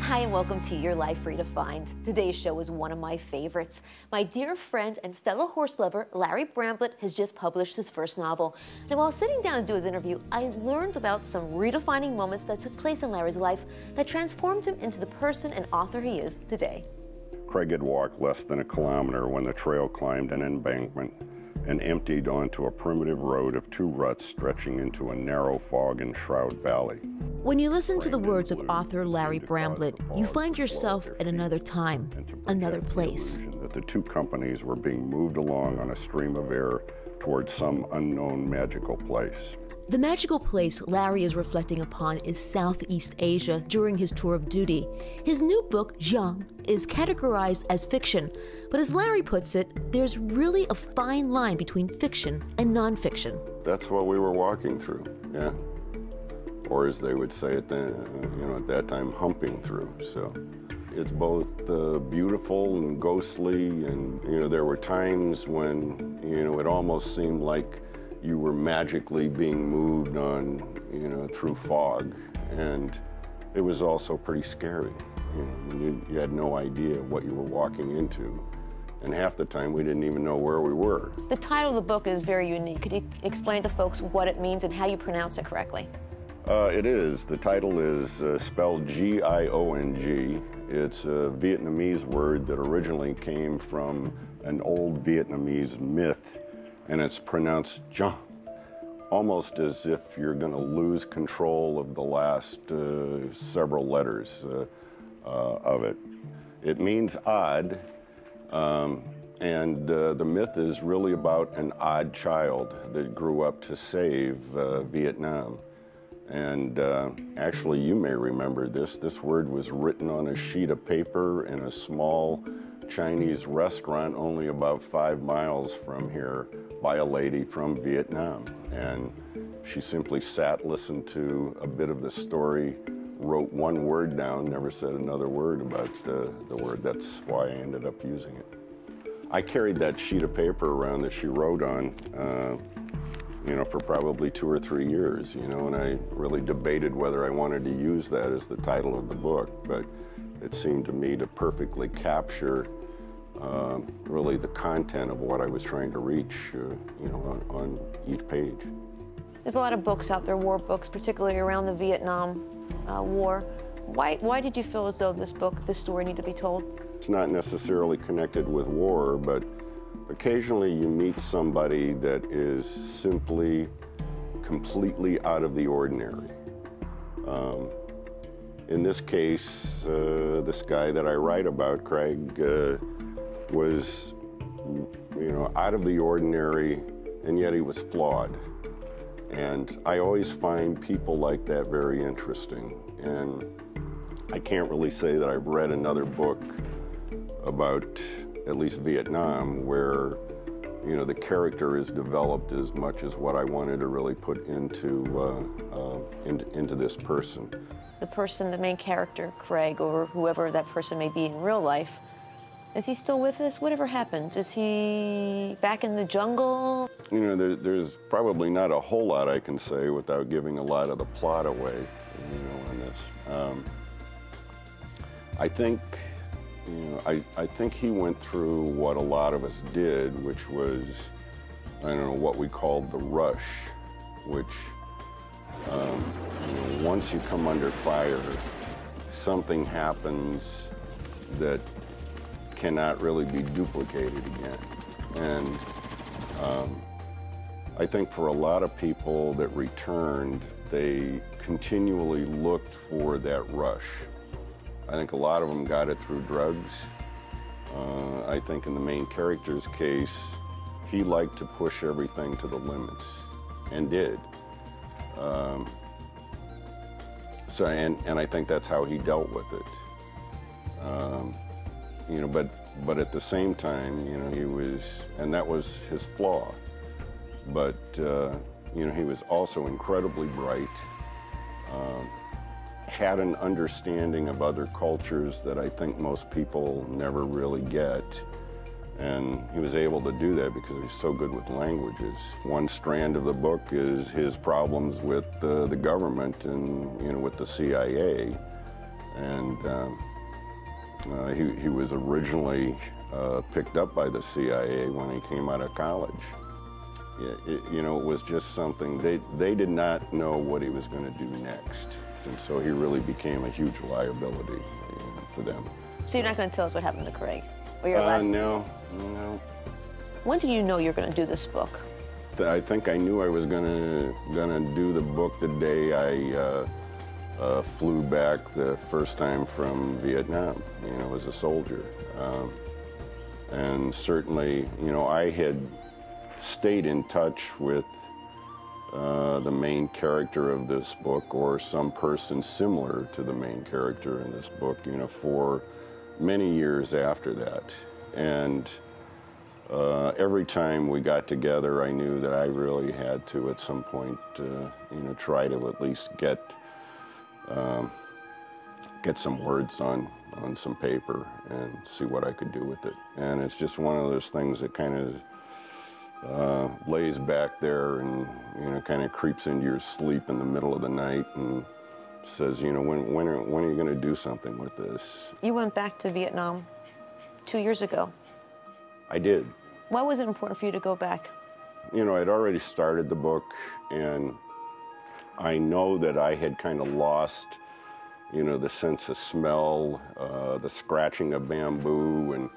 Hi and welcome to Your Life Redefined. Today's show is one of my favorites. My dear friend and fellow horse lover, Larry Bramblett, has just published his first novel. Now, while sitting down to do his interview, I learned about some redefining moments that took place in Larry's life that transformed him into the person and author he is today. Craig had walked less than a kilometer when the trail climbed an embankment and emptied onto a primitive road of two ruts stretching into a narrow fog and shroud valley. When you listen to the words of author Larry Bramblett, you find yourself at another time, another place. That the two companies were being moved along on a stream of air towards some unknown magical place. The magical place Larry is reflecting upon is Southeast Asia during his tour of duty. His new book, GIONG, is categorized as fiction, but as Larry puts it, there's really a fine line between fiction and nonfiction. That's what we were walking through, yeah. Or as they would say at that time, humping through. So it's both beautiful and ghostly, and there were times when it almost seemed like you were magically being moved on through fog, and it was also pretty scary. You had no idea what you were walking into, and half the time we didn't even know where we were. The title of the book is very unique. Could you explain to folks what it means and how you pronounce it correctly? It is. The title is spelled G-I-O-N-G. It's a Vietnamese word that originally came from an old Vietnamese myth, and it's pronounced Giong, almost as if you're going to lose control of the last several letters of it. It means odd, and the myth is really about an odd child that grew up to save Vietnam. And actually, you may remember this. This word was written on a sheet of paper in a small Chinese restaurant only about 5 miles from here by a lady from Vietnam. And she simply sat, listened to a bit of the story, wrote one word down, never said another word about the word. That's why I ended up using it. I carried that sheet of paper around that she wrote on for probably 2 or 3 years, and I really debated whether I wanted to use that as the title of the book, but it seemed to me to perfectly capture really the content of what I was trying to reach, on each page. There's a lot of books out there, war books, particularly around the Vietnam War. Why did you feel as though this story needed to be told? It's not necessarily connected with war, but occasionally you meet somebody that is simply completely out of the ordinary. In this case, this guy that I write about, Craig, was out of the ordinary, and yet he was flawed. And I always find people like that very interesting. And I can't really say that I've read another book about at least Vietnam, where the character is developed as much as what I wanted to really put into this person. The person, the main character, Craig, or whoever that person may be in real life, is he still with us? Whatever happens, is he back in the jungle? There's probably not a whole lot I can say without giving a lot of the plot away, on this. I think I think he went through what a lot of us did, which was, what we called the rush, which, once you come under fire, something happens that cannot really be duplicated again. And I think for a lot of people that returned, they continually looked for that rush. I think a lot of them got it through drugs. I think in the main character's case, he liked to push everything to the limits, and did. And I think that's how he dealt with it. But at the same time, he was, and that was his flaw. But he was also incredibly bright. Had an understanding of other cultures that I think most people never really get. And he was able to do that because he's so good with languages. One strand of the book is his problems with the government and with the CIA. And he was originally picked up by the CIA when he came out of college. You know, it was just something, they did not know what he was going to do next. And so he really became a huge liability, you know, for them. So you're not going to tell us what happened to Craig? Or your last... No. When did you know you were going to do this book? I think I knew I was gonna do the book the day I flew back the first time from Vietnam, you know, as a soldier. And certainly, you know, I had stayed in touch with the main character of this book, or some person similar to the main character in this book, you know, for many years after that. And every time we got together, I knew that I really had to, at some point, you know, try to at least get some words on some paper and see what I could do with it. And it's just one of those things that kind of lays back there and, you know, kind of creeps into your sleep in the middle of the night and says, you know, when are you going to do something with this? You went back to Vietnam 2 years ago. I did. Why was it important for you to go back? You know, I'd already started the book, and I know that I had kind of lost, you know, the sense of smell, the scratching of bamboo, and,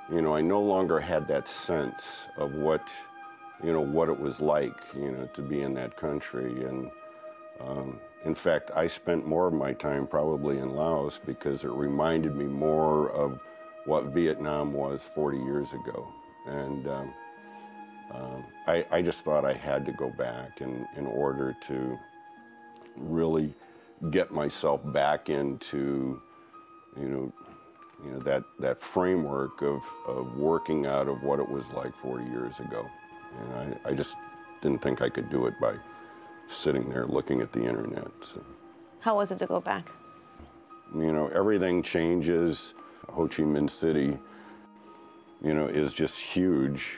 you know, I no longer had that sense of what, you know, what it was like, you know, to be in that country. And in fact, I spent more of my time probably in Laos because it reminded me more of what Vietnam was 40 years ago. And I just thought I had to go back in order to really get myself back into, you know, that framework of working out of what it was like 40 years ago. And I just didn't think I could do it by sitting there looking at the internet. So. How was it to go back? You know, everything changes. Ho Chi Minh City, you know, is just huge,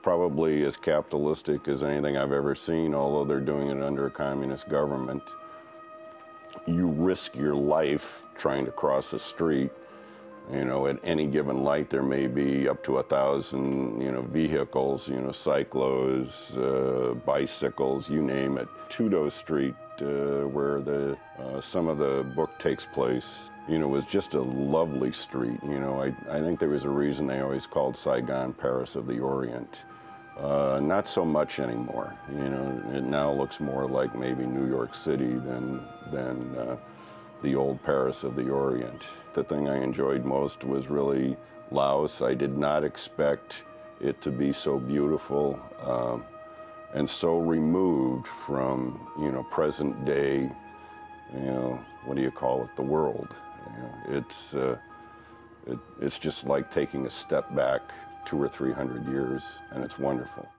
probably as capitalistic as anything I've ever seen, although they're doing it under a communist government. You risk your life trying to cross a street. You know, at any given light, there may be up to 1,000, you know, vehicles, you know, cyclos, bicycles, you name it. Tudo Street, where some of the book takes place, you know, was just a lovely street. You know, I think there was a reason they always called Saigon Paris of the Orient. Not so much anymore. You know, it now looks more like maybe New York City than the old Paris of the Orient. The thing I enjoyed most was really Laos. I did not expect it to be so beautiful and so removed from, you know, present day, you know, what do you call it, the world. You know, it's just like taking a step back 200 or 300 years, and it's wonderful.